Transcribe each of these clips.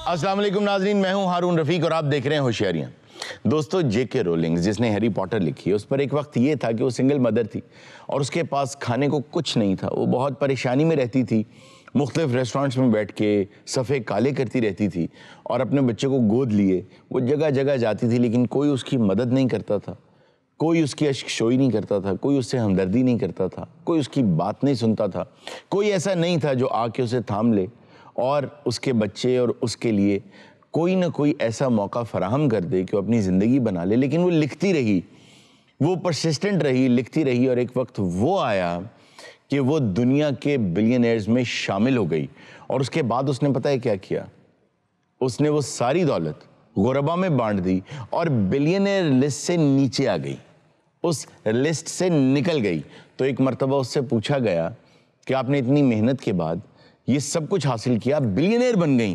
अस्सलाम वालेकुम नाज़रीन, मैं हूं हारून रफीक और आप देख रहे हैं होशियारियां। दोस्तों, जेके रोलिंग जिसने हैरी पॉटर लिखी है, उस पर एक वक्त ये था कि वो सिंगल मदर थी और उसके पास खाने को कुछ नहीं था। वो बहुत परेशानी में रहती थी, मुख्तलिफ रेस्टोरेंट्स में बैठ के सफ़े काले करती रहती थी और अपने बच्चे को गोद लिए वो जगह जगह जाती थी, लेकिन कोई उसकी मदद नहीं करता था, कोई उसकी अश्कशोई नहीं करता था, कोई उससे हमदर्दी नहीं करता था, कोई उसकी बात नहीं सुनता था, कोई ऐसा नहीं था जो आके उसे थाम ले और उसके बच्चे और उसके लिए कोई ना कोई ऐसा मौका फराहम कर दे कि वो अपनी ज़िंदगी बना ले। लेकिन वो लिखती रही, वो परसिस्टेंट रही, लिखती रही और एक वक्त वो आया कि वो दुनिया के बिलियनर्स में शामिल हो गई। और उसके बाद उसने पता है क्या किया? उसने वो सारी दौलत गुरबा में बांट दी और बिलियनर लिस्ट से नीचे आ गई, उस लिस्ट से निकल गई। तो एक मर्तबा उससे पूछा गया कि आपने इतनी मेहनत के बाद ये सब कुछ हासिल किया, बिलियनर बन गई,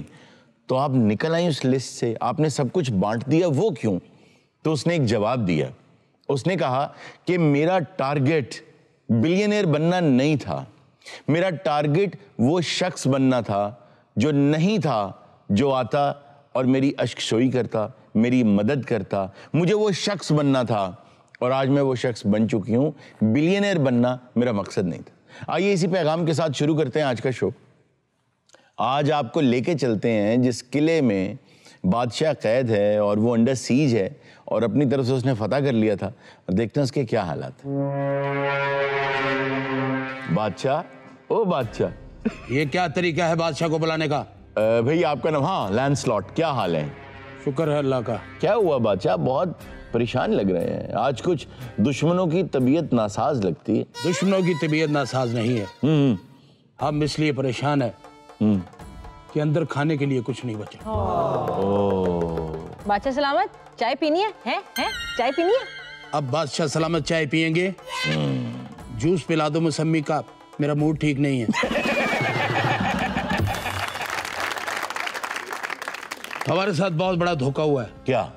तो आप निकल आई उस लिस्ट से, आपने सब कुछ बांट दिया, वो क्यों? तो उसने एक जवाब दिया। उसने कहा कि मेरा टारगेट बिलियनर बनना नहीं था, मेरा टारगेट वो शख्स बनना था जो नहीं था, जो आता और मेरी अश्कशोई करता, मेरी मदद करता। मुझे वो शख्स बनना था और आज मैं वो शख्स बन चुकी हूँ। बिलियनर बनना मेरा मकसद नहीं था। आइए इसी पैगाम के साथ शुरू करते हैं आज का शो। आज आपको लेके चलते हैं जिस किले में बादशाह कैद है और वो अंडर सीज है और अपनी तरफ से उसने फतह कर लिया था, और देखते हैं उसके क्या हालात हैं। बादशाह, ओ बादशाह, ये क्या तरीका है बादशाह को बुलाने का? भाई आपका नाम? हाँ, लैंसलॉट। क्या हाल है? शुक्र है अल्लाह का। क्या हुआ बादशाह? बहुत परेशान लग रहे हैं आज। कुछ दुश्मनों की तबीयत नासाज लगती है। दुश्मनों की तबीयत नासाज नहीं है, हम इसलिए परेशान है कि अंदर खाने के लिए कुछ नहीं बचा। बादशाह सलामत, चाय पीनी है? हैं? चाय पीनी है? अब बादशाह सलामत चाय पियेंगे? जूस पिला दो मौसमी का, मेरा मूड ठीक नहीं है। हमारे साथ बहुत बड़ा धोखा हुआ है। क्या?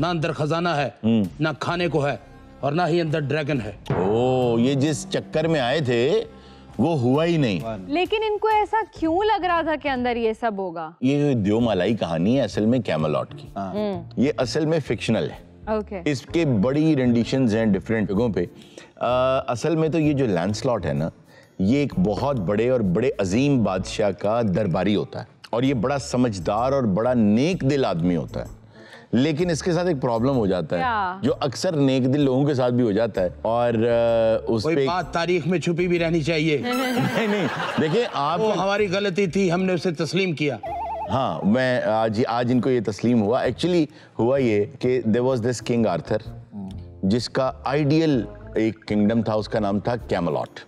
ना अंदर खजाना है, ना खाने को है, और ना ही अंदर ड्रैगन है। ओ, ये जिस चक्कर में आए थे वो हुआ ही नहीं। लेकिन इनको ऐसा क्यों लग रहा था कि अंदर ये सब होगा? ये द्योमालाई कहानी है असल में कैमलॉट की। ये असल में फिक्शनल है। ओके। इसके बड़ी रेंडिशंस हैं डिफरेंट जगहों पे। असल में तो ये जो लैंसलॉट है ना, ये एक बहुत बड़े और बड़े अजीम बादशाह का दरबारी होता है और ये बड़ा समझदार और बड़ा नेक दिल आदमी होता है। लेकिन इसके साथ एक प्रॉब्लम हो जाता है जो अक्सर नेक दिल लोगों के साथ भी हो जाता है, और उस कोई बात तारीख में छुपी भी रहनी चाहिए। नहीं, देखिए आप, वो हमारी गलती थी, हमने उसे तस्लीम किया। हाँ, मैं आज इनको ये तस्लीम हुआ। एक्चुअली हुआ ये कि there was this king Arthur जिसका आइडियल एक किंगडम था, उसका नाम था कैमलॉट।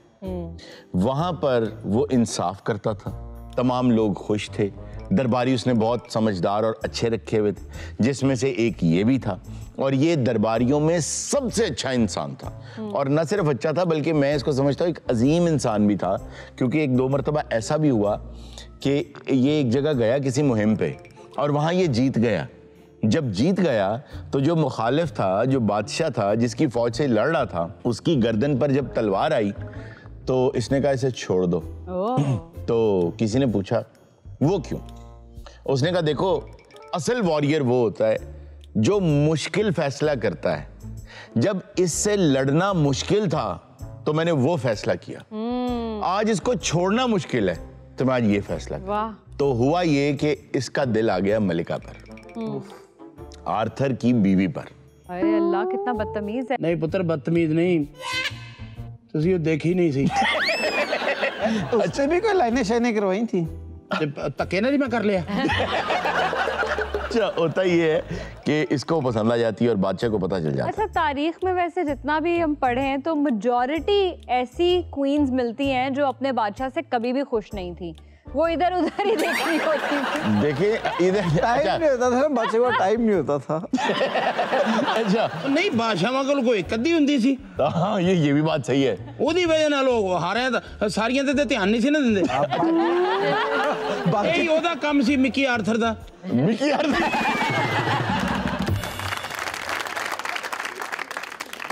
वहां पर वो इंसाफ करता था, तमाम लोग खुश थे, दरबारी उसने बहुत समझदार और अच्छे रखे हुए थे, जिसमें से एक ये भी था। और ये दरबारियों में सबसे अच्छा इंसान था, और न सिर्फ अच्छा था बल्कि मैं इसको समझता हूँ एक अजीम इंसान भी था, क्योंकि एक दो मरतबा ऐसा भी हुआ कि ये एक जगह गया किसी मुहिम पे और वहाँ ये जीत गया। जब जीत गया तो जो मुखालिफ था, जो बादशाह था जिसकी फौज से लड़ रहा था, उसकी गर्दन पर जब तलवार आई तो इसने कहा इसे छोड़ दो। तो किसी ने पूछा वो क्यों? उसने कहा देखो, असल वॉरियर वो होता है जो मुश्किल फैसला करता है। जब इससे लड़ना मुश्किल था तो मैंने वो फैसला किया, आज इसको छोड़ना मुश्किल है तो मैं आज ये फैसला किया। तो हुआ ये कि इसका दिल आ गया मलिका पर, आर्थर की बीवी पर। अरे अल्लाह, कितना बदतमीज है। नहीं पुत्र, बदतमीज नहीं, तुझे देखी नहीं सी। उससे भी कोई लाइनें शाइनें करवाई थी? तके ना जी मैं कर लिया। अच्छा, होता ये है कि इसको पसंद आ जाती है और बादशाह को पता चल जाता है। अच्छा, तारीख में वैसे जितना भी हम पढ़े हैं तो मेजॉरिटी ऐसी क्वींस मिलती हैं जो अपने बादशाह से कभी भी खुश नहीं थी, वो इधर उधर ही देख रही होती थी। देखिए इधर टाइम नहीं होता था, बच्चे को टाइम नहीं होता था। अच्छा नहीं, बादशाह मगल कोई कद्दी हुंदी सी। हाँ, ये भी बात सही है। ओदी वजह ना लोग हारे सारियां ते ध्यान नहीं सी ना दिंदे। यही ओदा काम सी मिकी आर्थर दा। मिकी आर्थर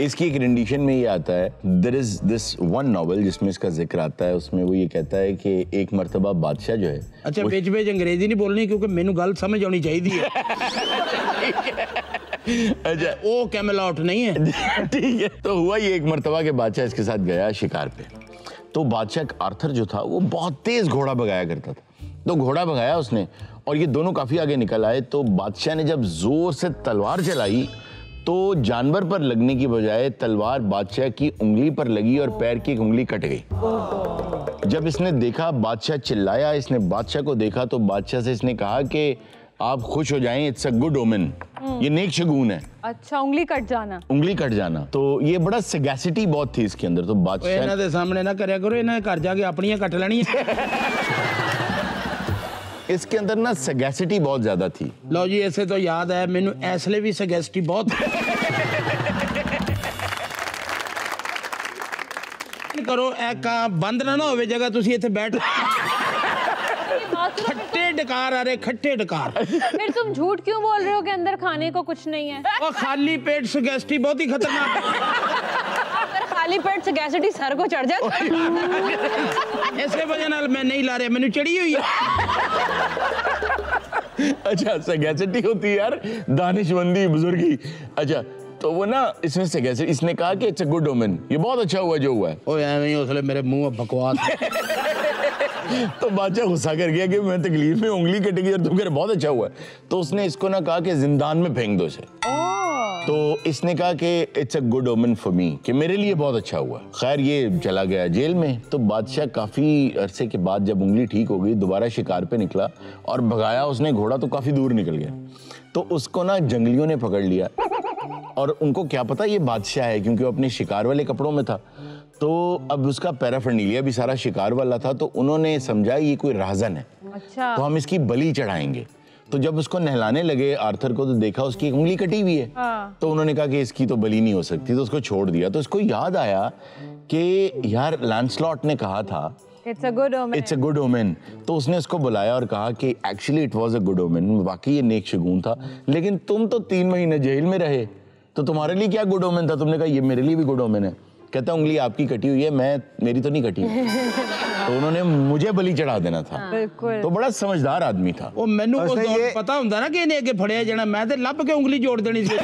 इसकी एक रेंडिशन में ये आता है, there is this one novel जिसमें इसका जिक्र आता है, उसमें वो ये कहता है कि एक मर्तबा बादशाह जो है, अच्छा बेच अंग्रेजी नहीं बोलनी क्योंकि मैनू गल समझ आनी चाहिए है। अच्छा वो कैमेलॉट नहीं है। ठीक है। तो हुआ ये, एक मर्तबा के बादशाह इसके साथ गया शिकार पे। तो बादशाह आर्थर जो था वो बहुत तेज घोड़ा भगाया करता था, तो घोड़ा भगाया उसने और ये दोनों काफी आगे निकल आए। तो बादशाह ने जब जोर से तलवार चलाई तो जानवर पर लगने की बजाय तलवार बादशाह की उंगली पर लगी और पैर की एक उंगली कट गई। जब इसने देखा, बादशाह चिल्लाया, इसने बादशाह को देखा तो बादशाह से इसने कहा कि आप खुश हो जाएं, इट्स अ गुड ओमेन, ये नेक शगुन है। अच्छा, उंगली कट जाना, उंगली कट जाना। तो ये बड़ा सगैसिटी बहुत थी इसके अंदर। तो बादशाह इन्हां दे सामने ना करया करो, इन्हां घर जाके अपनियां कट लेनी इसके अंदर ना सगैसिटी बहुत ज्यादा थी। लो जी, ऐसे तो याद है मैनू इसलिए भी सगेस्टी बहुत करो बंद ना होवे जगह, तुसी इत्थे बैठ खट्टे डकार आ रहे, खट्टे डकार। फिर तुम झूठ क्यों बोल रहे हो कि अंदर खाने को कुछ नहीं है? और खाली पेट सगेस्टी बहुत ही खतरनाक है। अगर खाली पेट से गैसिटी सर को चढ़ जाए इसके वजह नाल मैं नहीं ला रहा, मैनू चढ़ी हुई है। अच्छा, सगैसिटी होती है यार, दानिशमंदी, बुजुर्गी। अच्छा, तो वो ना इसमें सगैसिटी, इसने कहा कि इट्स अ गुड ओमेन, ये बहुत अच्छा हुआ जो हुआ है। ओए एवें ही उसले मेरे मुंह में बकवास। तो बादशाह गुस्सा कर गया कि मैं तकलीफ में, उंगली कट गई और तू कह रहा बहुत अच्छा हुआ है। तो उसने इसको ना कहा कि जिंदान में फेंक दो इसे। तो इसने कहा कि it's a good omen for me, कि मेरे लिए बहुत अच्छा हुआ। खैर ये चला गया जेल में। तो बादशाह काफी अरसे के बाद जब उंगली ठीक हो गई, दोबारा शिकार पे निकला और भगाया उसने घोड़ा, तो काफी दूर निकल गया। तो उसको ना जंगलियों ने पकड़ लिया और उनको क्या पता ये बादशाह है, क्योंकि वो अपने शिकार वाले कपड़ों में था। तो अब उसका पैराफर्नीलिया भी सारा शिकार वाला था। तो उन्होंने समझा ये कोई राजन है, अच्छा, तो हम इसकी बलि चढ़ाएंगे। तो जब उसको नहलाने लगे आर्थर को, तो देखा उसकी एक उंगली कटी हुई है। हाँ। तो उन्होंने कहा कि इसकी तो बलि नहीं हो सकती, तो उसको छोड़ दिया। तो उसको याद आया कि यार लैंसलॉट ने कहा था it's a good omen, it's a good omen. तो उसने उसको बुलाया और कहा कि actually it was a good omen, वाकई ये नेक शगुन था, लेकिन तुम तो 3 महीने जेल में रहे, तो तुम्हारे लिए क्या गुड ओमेन था? तुमने कहा ये मेरे लिए भी गुड ओमेन है। कहता उंगली आपकी कटी हुई है, मेरी तो नहीं कटी। तो उन्होंने मुझे बलि चढ़ा देना था। बिल्कुल। तो बड़ा समझदार आदमी था। वो मैनू उस उसने दौर ये- पता हुंदा ना कि इन्हें अगे फड़िया जाना, मैं ते लभ के उंगली जोड़ देनी सी।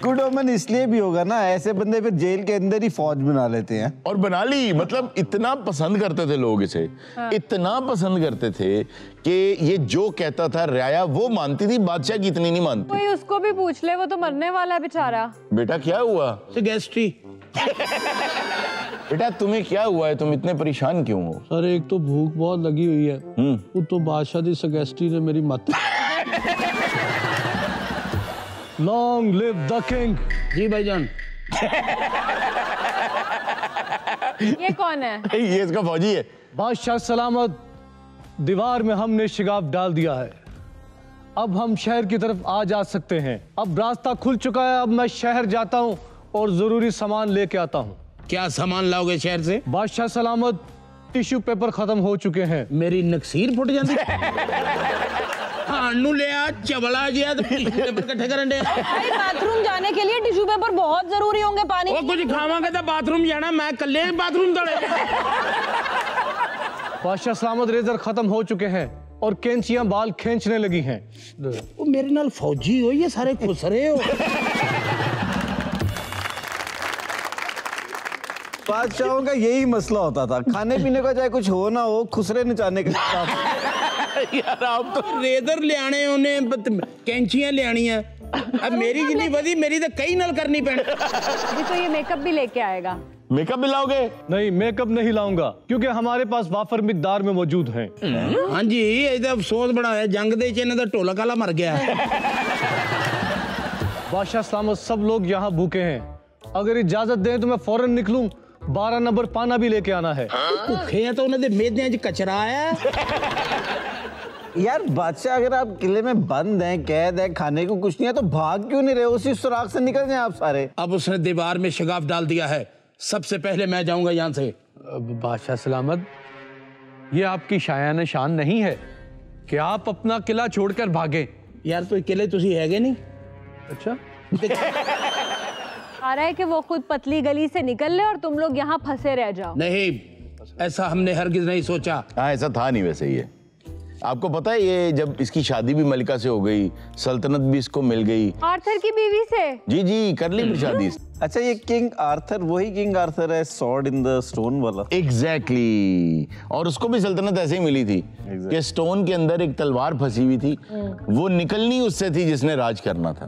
गुड ओमेन इसलिए भी होगा ना, ऐसे बंदे फिर जेल के अंदर ही फौज बना लेते हैं। और बना ली, मतलब इतना पसंद करते थे लोग इसे, इतना पसंद करते थे कि ये जो कहता था राया वो मानती थी, बादशाह की इतनी नहीं मानती। कोई उसको भी पूछ ले, वो तो मरने वाला है बेचारा। बेटा क्या हुआ? सगेस्टी बेटा तुम्हें क्या हुआ है, तुम इतने परेशान क्यों हो? सर एक तो भूख बहुत लगी हुई है, वो तो बादशाह दी सगेस्टी ने मेरी मत। Long live the king. जी भाईजान। ये कौन है? ये इसका फौजी है। बादशाह सलामत, दीवार में हमने शिगाफ डाल दिया है, अब हम शहर की तरफ आ जा सकते हैं। अब रास्ता खुल चुका है, अब मैं शहर जाता हूँ और जरूरी सामान लेके आता हूँ। क्या सामान लाओगे शहर से? बादशाह सलामत, टिश्यू पेपर खत्म हो चुके हैं। मेरी नक्सीर फुट जाती। हानू ले आ चवला जिया तो टिश्यू पेपर इकट्ठे करन दे। भाई बाथरूम जाने के लिए टिश्यू पेपर बहुत जरूरी होंगे, पानी वो कुछ खावांगे तो बाथरूम जाना, मैं कल्ले बाथरूम दौड़े। बादशाह सलामत, रेजर खत्म हो चुके हैं और कैंचियां बाल खींचने लगी हैं। वो मेरे नाल फौजी हो, ये सारे खुसरे हो। बादशाहों का यही मसला होता था, खाने पीने का चाहे कुछ हो ना हो, खुसरे नचाने का यार आप तो रेजर ले आने उन्हें, कैंचियां ले आनी है। अब मेरी जितनी वधी, मेरी तो कई नाल करनी पैनी। अभी तो ये मेकअप भी लेके आएगा। मेकअप भी लाओगे? नहीं, मेकअप नहीं लाऊंगा क्योंकि हमारे पास वाफर मिकदार में मौजूद हैं। हाँ जी, ये अफसोस बड़ा है, जंग दे च इन्हां दा ढोला काला मर गया है। बादशाह सलामत, सब लोग यहाँ भूखे हैं, अगर इजाजत दें तो मैं फौरन निकलूं। 12 नंबर पाना भी लेके आना है। भुखे हैं तो उन्हें दे मेदे च कचरा आया। यार बादशाह, अगर आप किले में बंद हैं, कैद है, खाने को कुछ नहीं है, तो भाग क्यों नहीं रहे? उसी सुराख से निकल जाएं आप सारे। अब उसने दीवार में शिगाफ डाल दिया है, सबसे पहले मैं जाऊंगा यहाँ से। बादशाह सलामत, ये आपकी शायान शान नहीं है कि आप अपना किला छोड़कर भागें। यार तो अकेले तुसी हैगे नहीं। अच्छा आ रहा है कि वो खुद पतली गली से निकल ले और तुम लोग यहाँ फंसे रह जाओ। नहीं, ऐसा हमने हरगिज नहीं सोचा। हाँ ऐसा था नहीं वैसे। ये आपको पता है, ये जब इसकी शादी भी मलिका से हो गई, सल्तनत भी इसको मिल गई। आर्थर की बीवी से? जी जी, कर ली फिर शादी। अच्छा, ये किंग आर्थर वही किंग आर्थर है, सॉर्ड इन द स्टोन वाला? एग्जैक्टली। और उसको भी सल्तनत ऐसे ही मिली थी कि स्टोन के अंदर एक तलवार फंसी हुई थी, वो निकलनी उससे थी जिसने राज करना था,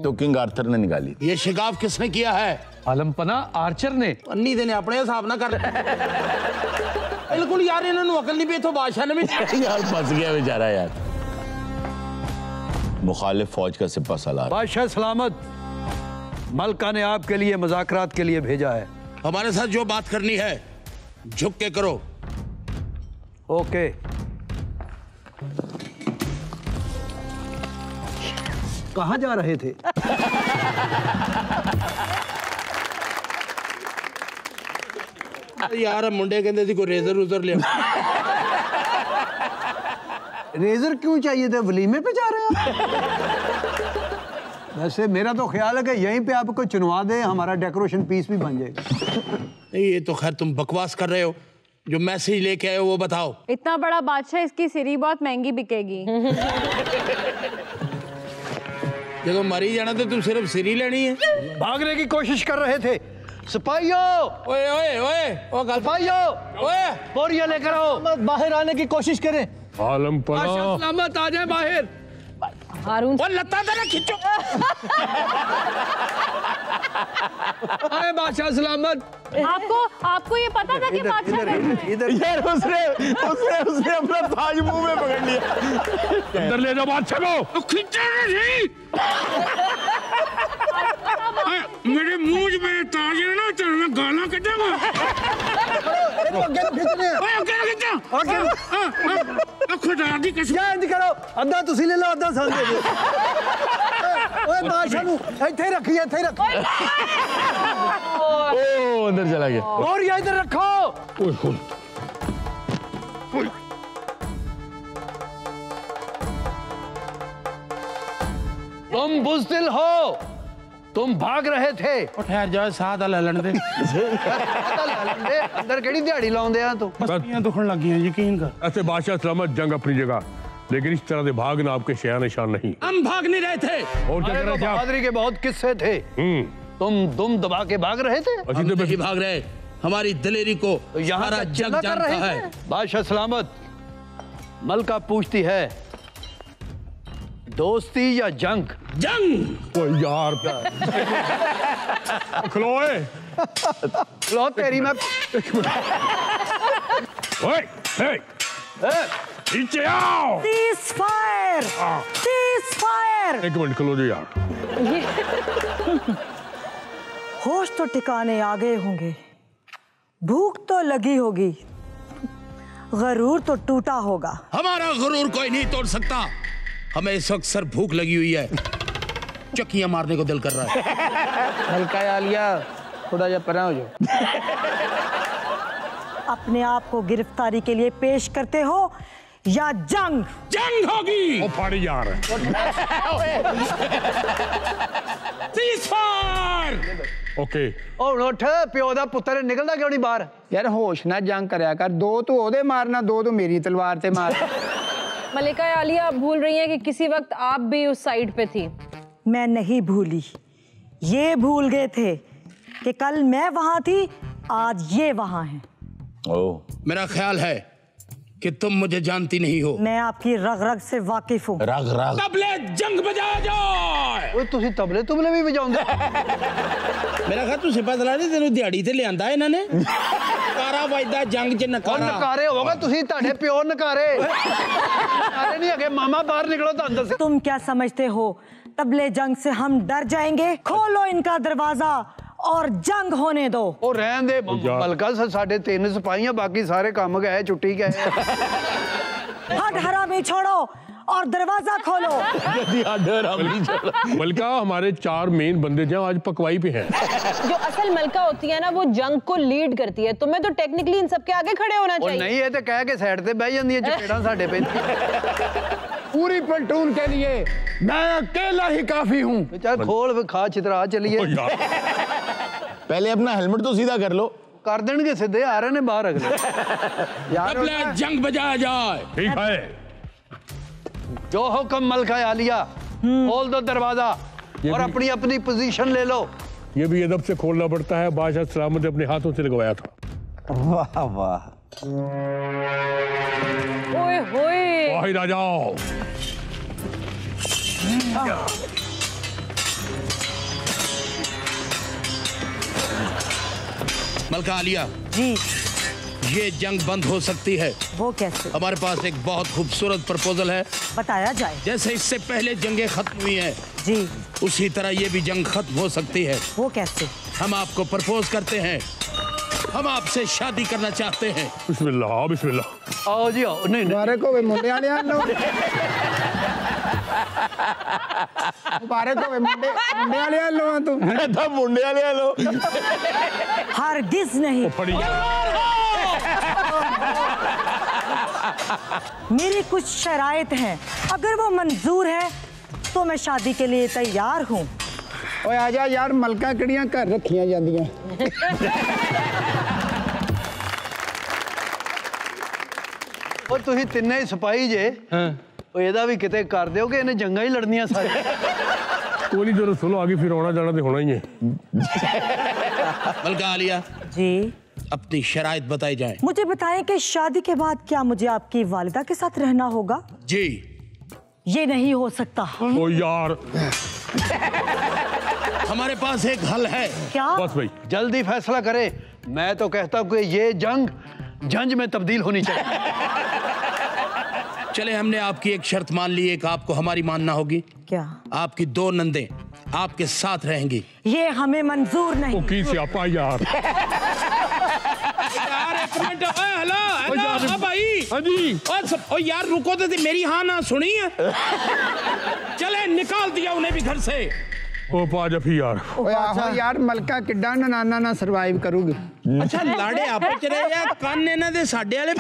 तो किंग आर्थर ने निकाली। ये शिगाफ किसने किया है? आलमपना आर्चर ने। अन्नी देने अपने हिसाब ना कर। बिल्कुल यार, इन्होंने अकल नहीं पे तो बादशाह ने भी यार फंस गया बेचारा यार। मुखालिफ फौज का सिपा सालार। बादशाह सलामत, मलका ने आपके लिए मुज़ाकरात के लिए भेजा है। हमारे साथ जो बात करनी है झुक के करो। ओके। कहाँ जा रहे थे? यार मुंडे कहते थे कोई रेजर उजर ले। रेजर क्यों चाहिए थे? वलीमे पे जा रहे हैं? वैसे मेरा तो ख्याल है कि यहीं पे आपको चुनवा दे, हमारा डेकोरेशन पीस भी बन जाएगा। नहीं, ये तो खैर तुम बकवास कर रहे हो। जो मैसेज लेके आए हो वो बताओ। इतना बड़ा बादशाह, इसकी सिरी बहुत महंगी बिकेगी। जब मरी जाना तो तुम सिर्फ सिरी लेनी है। भागने की कोशिश कर रहे थे। सिपाहियों, ओए ओए ओए, ओ सिपाहियों, ओए, बोरिया लेकर आओ। बाहर आने की कोशिश करें। आलमपना सलामत आ जाए बाहर। हारून वो लत्ता ना खींचो। आए बादशाह सलामत। आपको ये पता था कि बादशाह यार उसने अपना ताज मुंह में पकड़ लिया। अंदर ले जाओ बादशाह को। खींचो नहीं। मेरे मुंह में ताज है ना, तो मैं गाना कटूंगा। खुदा दी कसम। करो, अद्धा तुसी ले लो, अद्धा सान दे दो। ओए बादशाह नु ਇੱਥੇ ਰੱਖੀ, ਇੱਥੇ ਰੱਖੀ। ओ अंदर चला गया। और ये इधर रखो। तुम बुज़दिल हो, तुम भाग रहे थे। ठहर जाओ, साथ ललन दे। अंदर केड़ी दिहाड़ी लाਉਂਦੇ ਆ तू? पसलियां दुखन लगी हैं, यकीन कर। ऐसे बादशाह सलामत, जंग अपनी जगह, लेकिन इस तरह से भागना आपके शया निशान नहीं। हम भाग नहीं रहे थे। और क्या कर रहे थे आप? बहादुरी के बहुत किस्से थे। तुम दुम दबा के भाग रहे थे। हम नहीं भाग रहे, हमारी दिलेरी को यहाँ सारा तक जग चिल्ला कर जानता रहे है। थे। बादशाह सलामत, मलका पूछती है, दोस्ती या जंग? जंग। ओ यार खलोए। लो तेरी मैं। ओए हे, नीचे आओ। फायर एक मिनट खलो जो यार। होश तो ठिकाने आ गए होंगे, भूख तो लगी होगी, गरूर तो टूटा होगा। हमारा गुरूर कोई नहीं तोड़ सकता। हमें इस वक्त सर भूख लगी हुई है, चक्कियां मारने को दिल कर रहा है। हल्का आलिया, थोड़ा जा परा हो जाओ। अपने आप को गिरफ्तारी के लिए पेश करते हो या जंग? जंग होगी। ओ फाड़ी यार। सीज़फायर। ओके। और उठ, प्यो दा पुत्तर निकलदा क्यों नहीं बाहर? यार होश ना जंग करया कर, दो तू ओदे मारना, दो तू मेरी तलवार ते मार। मलिका आलिया, आप भूल रही हैं कि किसी वक्त आप भी उस साइड पे थी। मैं नहीं भूली, ये भूल गए थे कि कल मैं वहां थी, आज ये वहां हैं। ओ मेरा ख्याल है कि तुम मुझे जानती नहीं हो। मैं आपकी रग रग से वाकिफ हूँ। राग राग। तबले जंग बजाया जाए। ओए तुसी तबले तुबले भी बजाउंदे? मेरा ख्याल तू सिपा सलार नहीं, तेनू दिहाड़ी ते लियांदा इन्होंने। कारा वजदा जंग च और नकारा। नकारे होगा तुसी, ताड़े प्यो नकारे। नकारे नहीं है, मामा बाहर निकलो तो अंदर से। तुम क्या समझते हो तबले जंग से हम डर जाएंगे? खोलो इनका दरवाजा और जंग होने दो। ओ रहन दे, मलका से साढ़े 3 सिपाहियां, बाकी सारे काम गए, छुट्टी गए। हट हरामी छोड़ो और दरवाजा खोलो। बल्कि हमारे 4 मेन बंदे जो आज पकवाई पे हैं। जो असल मलका होती है ना, वो जंग को लीड करती है। तुम्हें तो टेक्निकली इन सब के आगे खड़े होना और चाहिए। नहीं है तो कह के साइड ते बह जांदी है, चपेड़ां साडे पे। पूरी प्लेटून के लिए मैं अकेला ही काफी हूँ। चल खोल खा चित्रा चलिए। पहले अपना हेलमेट तो सीधा कर लो। कर देंगे सीधे आ रहे ने बाहर अगले यार जंग बजाया जाए। ठीक है। जो हुक्म मलका आलिया, खोल दो दरवाजा और अपनी अपनी पोजीशन ले लो। ये भी अदब से खोलना पड़ता है, बादशाह सलामत ने अपने हाथों से लगवाया था। वाह वाह। ओए होए। बाहर आ जाओ। मलका आलिया जी। ये जंग बंद हो सकती है। वो कैसे? हमारे पास एक बहुत खूबसूरत प्रपोजल है। बताया जाए। जैसे इससे पहले जंगें खत्म हुई हैं, जी। उसी तरह ये भी जंग खत्म हो सकती है। वो कैसे? हम आपको प्रपोज करते हैं, हम आपसे शादी करना चाहते हैं। बिस्मिल्लाह बिस्मिल्लाह। आओ जी आओ। नहीं मुबारक हो मुंडे वाले लो, मुबारक हो मुंडे वाले लो। तू था मुंडे वाले लो। हरगिज नहीं। मेरी कुछ शराइत हैं, अगर वो मंजूर है तो मैं शादी के लिए तैयार हूँ। ओए आजा यार, मलका किड़ियां घर रखियां जांदियां। और तुही तिन्ने ही सिपाही जे, ਉਹ ਇਹਦਾ ਵੀ ਕਿਤੇ ਕਰ ਦਿਓ ਕਿ ਇਹਨੇ ਜੰਗਾਂ ਹੀ ਲੜਨੀਆਂ ਸਾਰੀਆਂ। कोई नहीं, जरूर सुनो आगे फिर आना जाना तो होना ही है। मलका आलिया जी। अपनी शराइत बताई जाए। मुझे बताएं कि शादी के बाद क्या मुझे आपकी वालिदा के साथ रहना होगा? जी। ये नहीं हो सकता। ओ यार हमारे पास एक हल है। क्या? बस भाई जल्दी फैसला करे। मैं तो कहता हूँ कि ये जंग जंज में तब्दील होनी चाहिए। चले, हमने आपकी एक शर्त मान ली, एक आपको हमारी मानना होगी। क्या? आपकी 2 नंदे आपके साथ रहेंगी। ये हमें मंजूर नहीं। की स्यापा यार। यार एक मिनट। हेलो हेलो भाई। हाँ जी। ओ यार रुको तो, मेरी हाँ ना सुनी है। चले निकाल दिया उन्हें भी घर से। ओ पाजा फिर यार। ओए आहो यार, मलका किड्डा नाना ना सरवाइव करूगी। अच्छा लाड़े आप चले या कान ने ना दे साडे वाले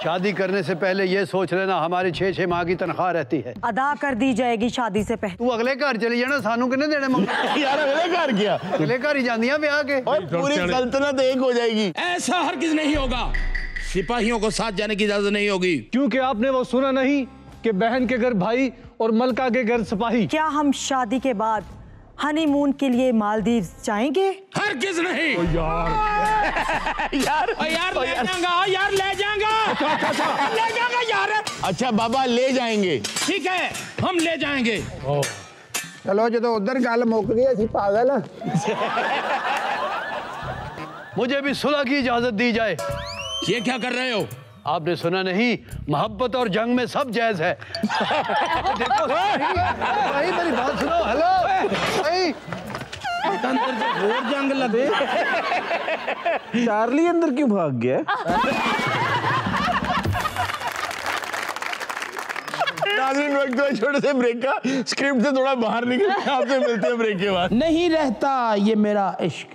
शादी करने से पहले ये सोच लेना हमारी 6-6 माह की तनख्वाह रहती है। अदा कर दी जाएगी शादी से पहले। तू अगले घर चली जाना, सानू किन्ने देने मंग। यार अगले घर किया, अगले घर ही जानिया ब्याह के। और पूरी सल्तनत एक हो जाएगी। ऐसा हरगिज नहीं होगा। सिपाहियों को साथ जाने की इजाजत नहीं होगी। क्योंकि आपने वो सुना नहीं कि बहन के घर भाई और मलका के घर सिपाही। क्या हम शादी के बाद हनीमून के लिए मालदीव जाएंगे? हरगिज नहीं। ओ यार यार यार ले जाऊंगा, यार ले जाऊंगा, ले जाऊंगा यार। अच्छा बाबा ले जाएंगे। ठीक है हम ले जाएंगे। चलो जो उधर गल मुक गई, असी पागल। मुझे भी सुलह की इजाजत दी जाए। ये क्या कर रहे हो? आपने सुना नहीं, मोहब्बत और जंग में सब जायज है। देखो भाई मेरी बात सुनो। हेलो भाई, अंदर से और जंग लगे। चार्ली अंदर क्यों भाग गया? नाज़रीन वक्त हुआ छोटे से ब्रेक का, स्क्रिप्ट से थोड़ा बाहर निकल, आपसे मिलते हैं ब्रेक के बाद। नहीं रहता ये मेरा इश्क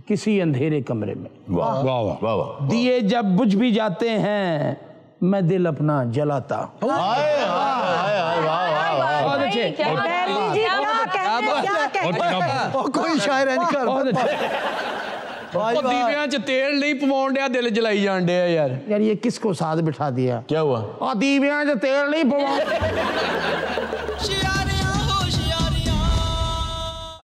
किसी अंधेरे कमरे में। वाह वाह वाह वाह। दिए जब बुझ भी जाते हैं, मैं दिल अपना जलाता। हाय हाय हाय वाह वाह वाह। बहुत अच्छे। जी क्या कहते? कोई शायर है दीवियां च तेल नहीं पवाउण दिया, दिल जलाई जान दिया यार। यार ये किसको साथ बिठा दिया? क्या हुआ? दीवियां च तेल नहीं पवाउण